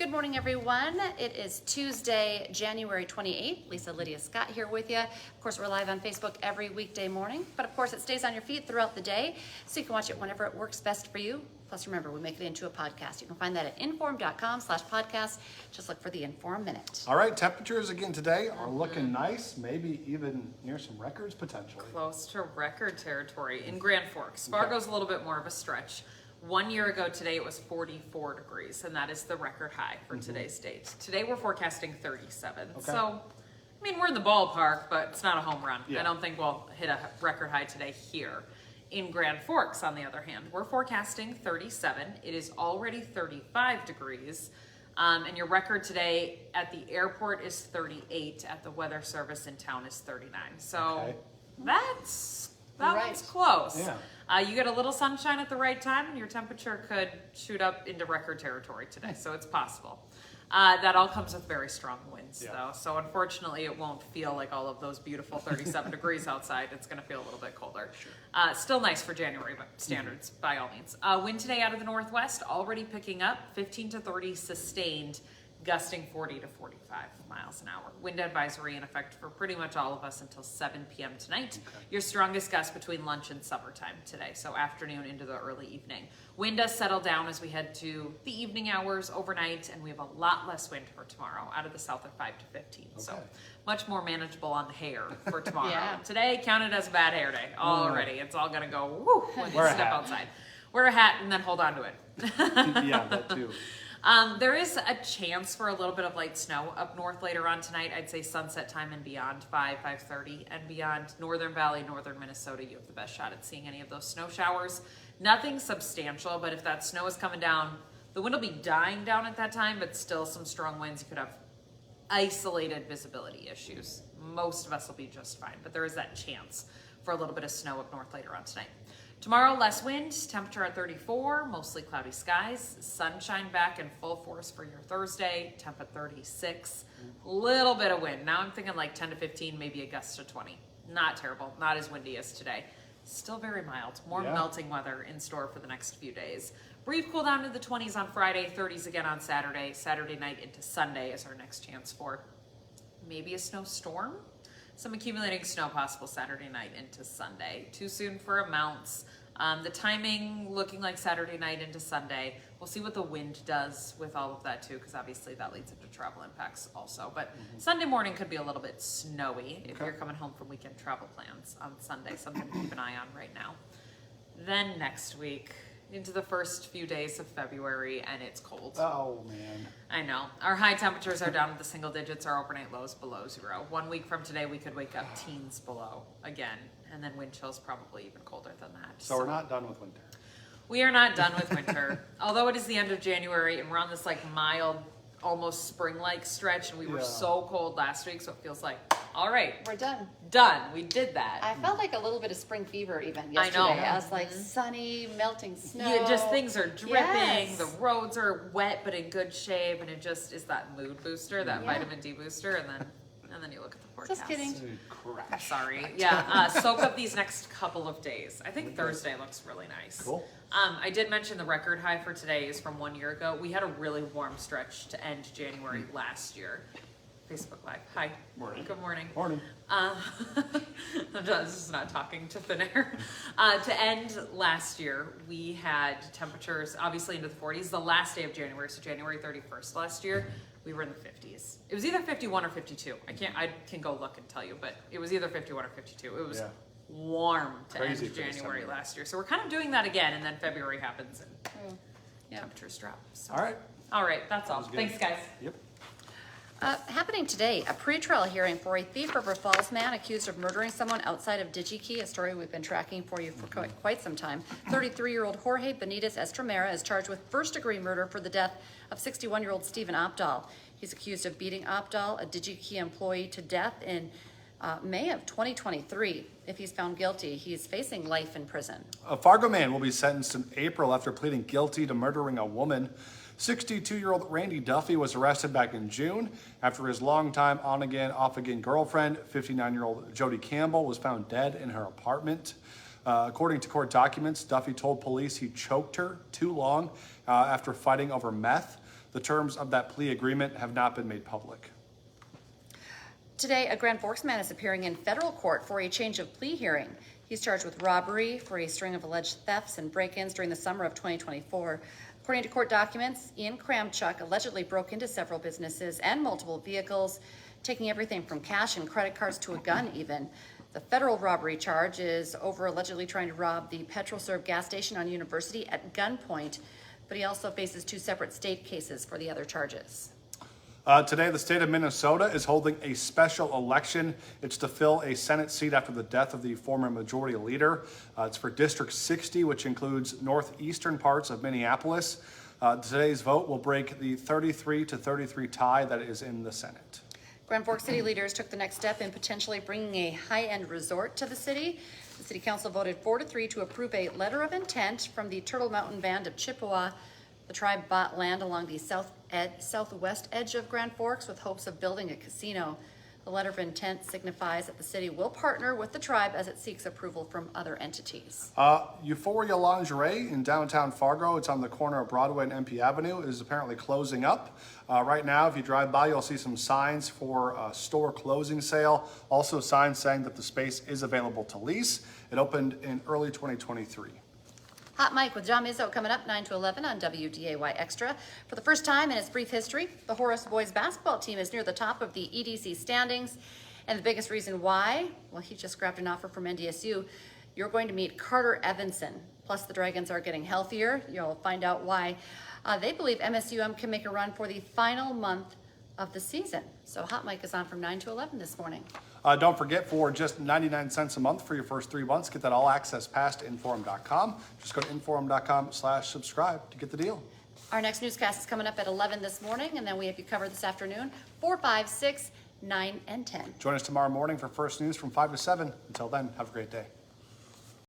Good morning, everyone. It is Tuesday, January 28th. Lisa, Lydia, Scott here with you. Of course, we're live on Facebook every weekday morning, but of course, it stays on your feed throughout the day, so you can watch it whenever it works best for you. Plus, remember, we make it into a podcast. You can find that at inform.com/podcast. Just look for the Inform Minute. All right, temperatures again today are looking nice, maybe even near some records potentially. Close to record territory in Grand Forks. Fargo's a little bit more of a stretch. 1 year ago today it was 44 degrees, and that is the record high for today's date. Today we're forecasting 37. Okay. So, I mean, we're in the ballpark, but it's not a home run. Yeah. I don't think we'll hit a record high today here. In Grand Forks, on the other hand, we're forecasting 37. It is already 35 degrees. And your record today at the airport is 38. At the weather service in town is 39. So Okay. that Right. one's close. Yeah. You get a little sunshine at the right time, and your temperature could shoot up into record territory today. So it's possible. That all comes with very strong winds, Yeah. though. So unfortunately, it won't feel like all of those beautiful 37 degrees outside. It's going to feel a little bit colder. Sure. Still nice for January standards, by all means. Wind today out of the northwest, already picking up, 15 to 30 sustained, gusting 40 to 45 miles an hour. Wind advisory in effect for pretty much all of us until 7 p.m. tonight. Okay. Your strongest gust between lunch and supper time today, so afternoon into the early evening. Wind does settle down as we head to the evening hours overnight, and we have a lot less wind for tomorrow out of the south at 5 to 15. So Okay. much more manageable on the hair for tomorrow. Yeah. Today counted as a bad hair day already. It's all gonna go woo when you Wear a step hat. outside. Wear a hat and then hold on to it. Yeah, that too. There is a chance for a little bit of light snow up north later on tonight. I'd say sunset time and beyond, 5:30 and beyond. Northern Valley, northern Minnesota, you have the best shot at seeing any of those snow showers. Nothing substantial, but if that snow is coming down, the wind will be dying down at that time, but still some strong winds. You could have isolated visibility issues. Most of us will be just fine, but there is that chance for a little bit of snow up north later on tonight. Tomorrow, less wind, temperature at 34, mostly cloudy skies, sunshine back in full force for your Thursday, temp at 36, little bit of wind. Now I'm thinking like 10 to 15, maybe a gust to 20. Not terrible, not as windy as today. Still very mild, more Yeah. melting weather in store for the next few days. Brief cool down to the 20s on Friday, 30s again on Saturday. Saturday night into Sunday is our next chance for maybe a snowstorm. Some accumulating snow possible Saturday night into Sunday. Too soon for amounts. The timing looking like Saturday night into Sunday. We'll see what the wind does with all of that too, because obviously that leads into travel impacts also. But Sunday morning could be a little bit snowy if Okay. you're coming home from weekend travel plans on Sunday. Something to keep an eye on right now. Then next week, into the first few days of February, and it's cold. Oh, man. I know. Our high temperatures are down to the single digits, our overnight lows below 0. 1 week from today, we could wake up teens below again, and then wind chills probably even colder than that. So we're not done with winter. We are not done with winter. Although it is the end of January, and we're on this like mild, almost spring-like stretch, and we were Yeah. so cold last week, so it feels like, all right, We're done. done. We did that. I felt like a little bit of spring fever even I yesterday. know. I was like sunny, melting snow. Yeah, just things are dripping. Yes. The roads are wet but in good shape, and it just is that mood booster, that Yeah. vitamin D booster, and then you look at the forecast. Just kidding. Crash. Sorry. Yeah. Soak up these next couple of days. I think Thursday looks really nice. Cool. I did mention the record high for today is from 1 year ago. We had a really warm stretch to end January last year. Facebook Live. Hi. Morning. Good morning. Morning. I'm just not talking to thin air. To end last year, we had temperatures obviously into the 40s. The last day of January, so January 31st last year, we were in the 50s. It was either 51 or 52. I can go look and tell you, but it was either 51 or 52. It was Yeah. warm to Crazy end for this January summer. last year. So we're kind of doing that again, and then February happens and Yeah. temperatures drop. So. All right. All right, that's all. Sounds good. Thanks, guys. Yep. Happening today, a pretrial hearing for a Thief River Falls man accused of murdering someone outside of DigiKey, a story we've been tracking for you for quite some time. 33-year-old Jorge Benitez Estremera is charged with first-degree murder for the death of 61-year-old Stephen Opdahl. He's accused of beating Opdahl, a DigiKey employee, to death in May of 2023. If he's found guilty, he's facing life in prison. A Fargo man will be sentenced in April after pleading guilty to murdering a woman. 62-year-old Randy Duffy was arrested back in June after his longtime on-again, off-again girlfriend, 59-year-old Jody Campbell, was found dead in her apartment. According to court documents, Duffy told police he choked her too long after fighting over meth. The The terms of that plea agreement have not been made public. Today, a Grand Forks man is appearing in federal court for a change of plea hearing. He's charged with robbery for a string of alleged thefts and break-ins during the summer of 2024. According to court documents, Ian Kramchuk allegedly broke into several businesses and multiple vehicles, taking everything from cash and credit cards to a gun even. The federal robbery charge is over allegedly trying to rob the PetroServe gas station on University at gunpoint, but he also faces 2 separate state cases for the other charges. Today, the state of Minnesota is holding a special election. It's to fill a Senate seat after the death of the former majority leader. It's for District 60, which includes northeastern parts of Minneapolis. Today's vote will break the 33-33 tie that is in the Senate. Grand Forks city leaders took the next step in potentially bringing a high-end resort to the city. The city council voted 4-3 to approve a letter of intent from the Turtle Mountain Band of Chippewa. The tribe bought land along the southwest edge of Grand Forks with hopes of building a casino. The letter of intent signifies that the city will partner with the tribe as it seeks approval from other entities. Euphoria Lingerie in downtown Fargo, it's on the corner of Broadway and MP Avenue, is apparently closing up. Right now, if you drive by, you'll see some signs for a store closing sale. Also signs saying that the space is available to lease. It opened in early 2023. Hot Mike with John Mizzo coming up 9 to 11 on WDAY Extra. For the first time in its brief history, the Horace boys basketball team is near the top of the EDC standings. And the biggest reason why, well, he just grabbed an offer from NDSU. You're going to meet Carter Evanson. Plus the Dragons are getting healthier. You'll find out why. They believe MSUM can make a run for the final month of the season. So Hot Mike is on from 9 to 11 this morning. Don't forget, for just 99 cents a month for your first 3 months, get that all access pass to Inforum.com. Just go to Inforum.com/subscribe to get the deal. Our next newscast is coming up at 11 this morning, and then we have you covered this afternoon, 4, 5, 6, 9, and 10. Join us tomorrow morning for First News from 5 to 7. Until then, have a great day.